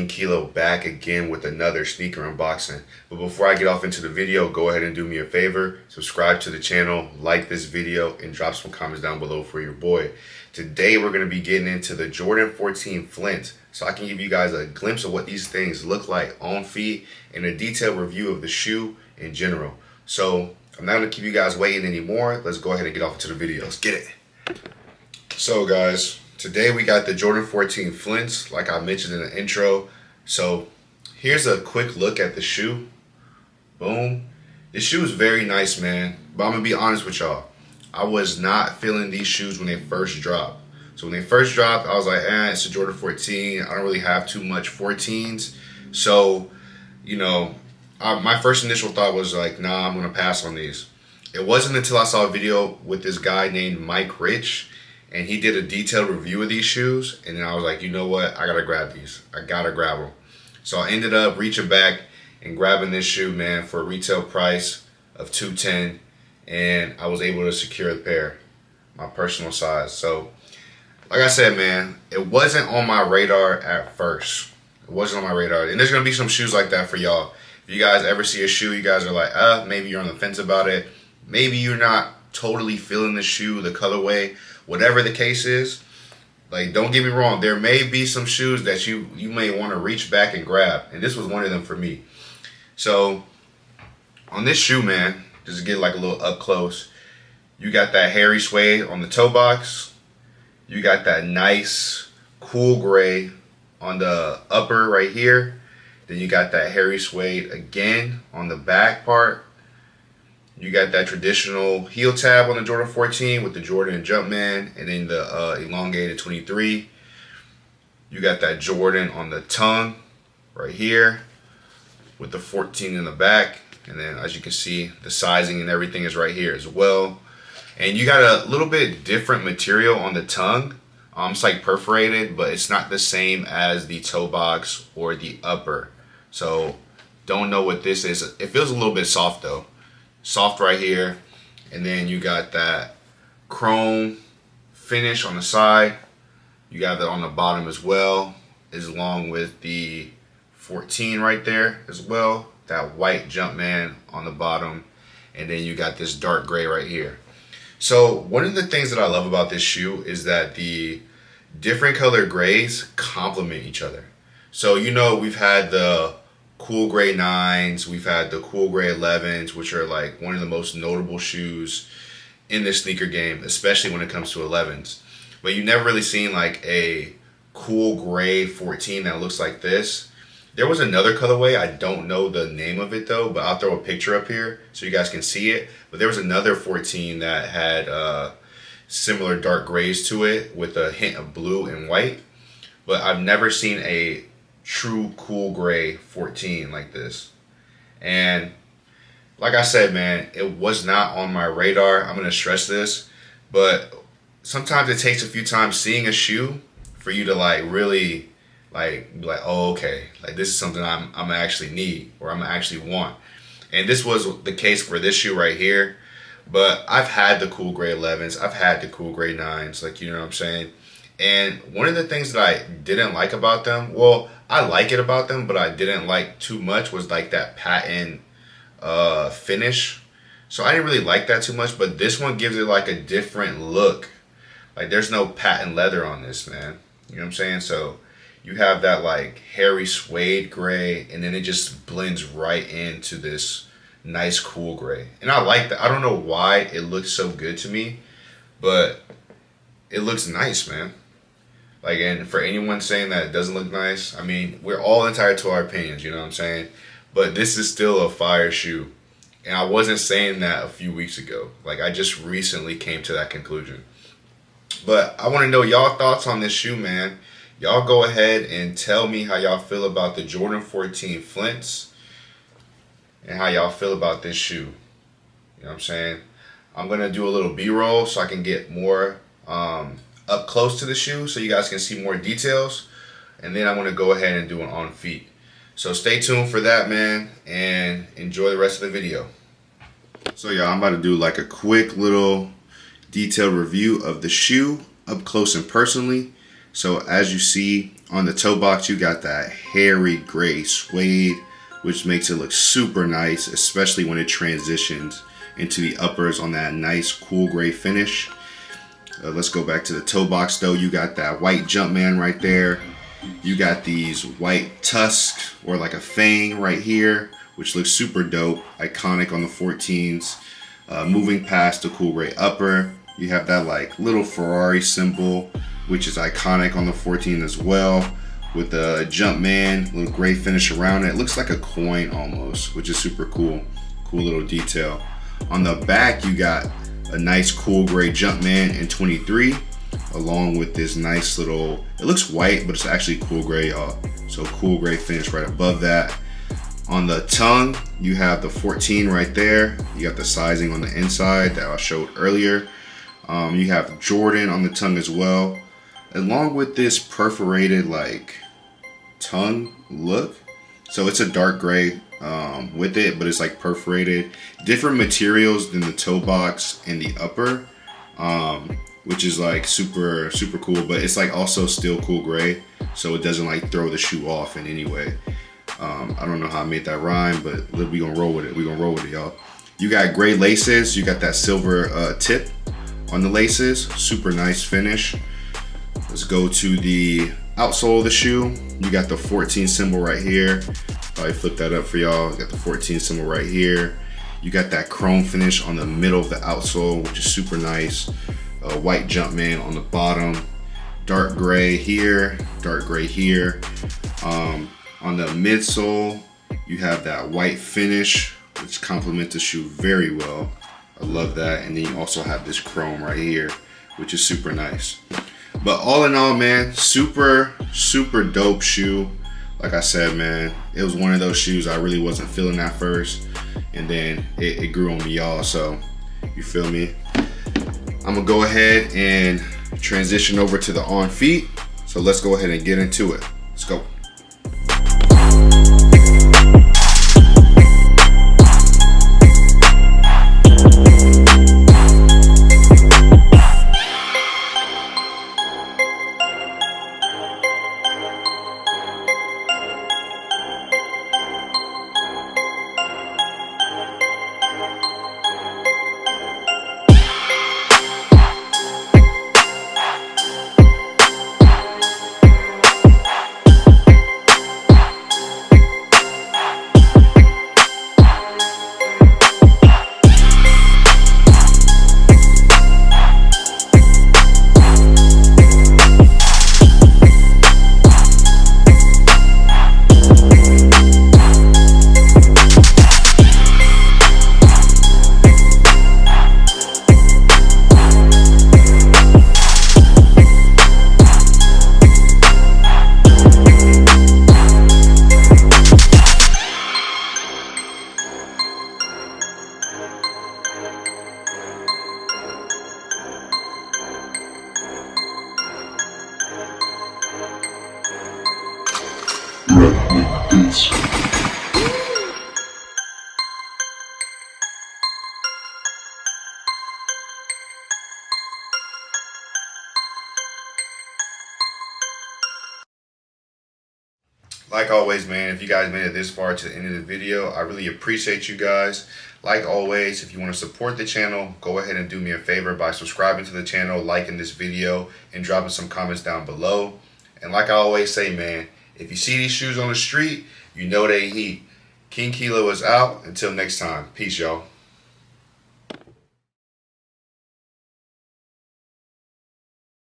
and Kilo back again with another sneaker unboxing. But before I get off into the video, go ahead and do me a favor. Subscribe to the channel, like this video, and drop some comments down below for your boy. Today we're going to be getting into the Jordan 14 Flint, so I can give you guys a glimpse of what these things look like on feet and a detailed review of the shoe in general. So I'm not going to keep you guys waiting anymore. Let's go ahead and get off into the video. Let's get it. So guys, today we got the Jordan 14 Flints, like I mentioned in the intro. So here's a quick look at the shoe. Boom. This shoe is very nice, man. But I'm going to be honest with y'all. I was not feeling these shoes when they first dropped. So when they first dropped, I was like, it's a Jordan 14. I don't really have too much 14s. So, you know, my first initial thought was like, nah, I'm going to pass on these. It wasn't until I saw a video with this guy named Mike Rich, and he did a detailed review of these shoes, and then I was like, you know what, I gotta grab these. I gotta grab them. So I ended up reaching back and grabbing this shoe, man, for a retail price of $210, and I was able to secure the pair, my personal size. So, like I said, man, it wasn't on my radar at first. It wasn't on my radar, and there's gonna be some shoes like that for y'all. If you guys ever see a shoe, you guys are like, maybe you're on the fence about it. Maybe you're not totally feeling the shoe, the colorway, whatever the case is. Like, don't get me wrong, there may be some shoes that you may want to reach back and grab, and this was one of them for me. So on this shoe, man, just to get like a little up close, you got that hairy suede on the toe box, you got that nice cool gray on the upper right here, then you got that hairy suede again on the back part. You got that traditional heel tab on the Jordan 14 with the Jordan Jumpman, and then the elongated 23. You got that Jordan on the tongue right here with the 14 in the back. And then as you can see, the sizing and everything is right here as well. And you got a little bit different material on the tongue. It's like perforated, but it's not the same as the toe box or the upper. So don't know what this is. It feels a little bit soft though. Soft right here, and then you got that chrome finish on the side. You got that on the bottom as well, as along with the 14 right there as well. That white Jumpman on the bottom, and then you got this dark gray right here. So one of the things that I love about this shoe is that the different color grays complement each other. So, you know, we've had the cool gray 9s, we've had the cool gray 11s, which are like one of the most notable shoes in the sneaker game, especially when it comes to 11s. But you've never really seen like a cool gray 14 that looks like this. There was another colorway, I don't know the name of it though, but I'll throw a picture up here so you guys can see it. But there was another 14 that had similar dark grays to it with a hint of blue and white. But I've never seen a true cool gray 14 like this. And like I said, man, it was not on my radar. I'm gonna stress this, but sometimes it takes a few times seeing a shoe for you to like really like be like, oh, okay, like this is something I'm actually need, or I'm actually want. And this was the case for this shoe right here. But I've had the cool gray 11s, I've had the cool gray 9s, like, you know what I'm saying? And one of the things that I didn't like about them, well, I like it about them, but I didn't like too much, was like that patent finish. So I didn't really like that too much, but this one gives it like a different look. Like there's no patent leather on this, man. You know what I'm saying? So you have that like hairy suede gray, and then it just blends right into this nice cool gray. And I like that. I don't know why it looks so good to me, but it looks nice, man. Like, and for anyone saying that it doesn't look nice, I mean, we're all entitled to our opinions, you know what I'm saying? But this is still a fire shoe. And I wasn't saying that a few weeks ago. Like, I just recently came to that conclusion. But I want to know y'all thoughts on this shoe, man. Y'all go ahead and tell me how y'all feel about the Jordan 14 Flints and how y'all feel about this shoe. You know what I'm saying? I'm going to do a little B-roll so I can get more up close to the shoe so you guys can see more details, and then I'm going to go ahead and do an on feet. So stay tuned for that, man, and enjoy the rest of the video. So yeah, I'm about to do like a quick little detailed review of the shoe up close and personally. So as you see, On the toe box, you got that hairy gray suede, which makes it look super nice, especially when it transitions into the uppers on that nice cool gray finish. Let's go back to the toe box though. You got that white Jumpman right there. You got these white tusks, or like a fang right here, which looks super dope, iconic on the 14s. Moving past the cool gray upper, you have that like little Ferrari symbol, which is iconic on the 14 as well, with the Jumpman, little gray finish around it. It looks like a coin almost, which is super cool. Cool little detail. On the back, you got a nice cool gray Jumpman in 23, along with this nice little, it looks white, but it's actually cool gray, y'all. So cool gray finish right above that. On the tongue, you have the 14 right there. You got the sizing on the inside that I showed earlier. You have Jordan on the tongue as well, along with this perforated like tongue look. So it's a dark gray with it, but it's like perforated. Different materials than the toe box and the upper, which is like super cool, but it's like also still cool gray, so it doesn't like throw the shoe off in any way. I don't know how I made that rhyme, but we gonna roll with it. We gonna roll with it, y'all. You got gray laces. You got that silver tip on the laces. Super nice finish. Let's go to the outsole of the shoe. You got the 14 symbol right here. Probably flip that up for y'all. You got the 14 symbol right here. You got that chrome finish on the middle of the outsole, which is super nice. White Jumpman on the bottom. Dark gray here. Dark gray here. On the midsole, you have that white finish, which complements the shoe very well. I love that. And then you also have this chrome right here, which is super nice. But all in all, man, super dope shoe. Like I said, man, it was one of those shoes I really wasn't feeling at first, and then it grew on me, y'all. So you feel me? I'm gonna go ahead and transition over to the on feet. So let's go ahead and get into it. Let's go. Like always, man, if you guys made it this far to the end of the video, I really appreciate you guys. Like always, if you want to support the channel, go ahead and do me a favor by subscribing to the channel, liking this video, and dropping some comments down below. And like I always say, man, if you see these shoes on the street, you know they heat. King Kilo is out. Until next time. Peace, y'all.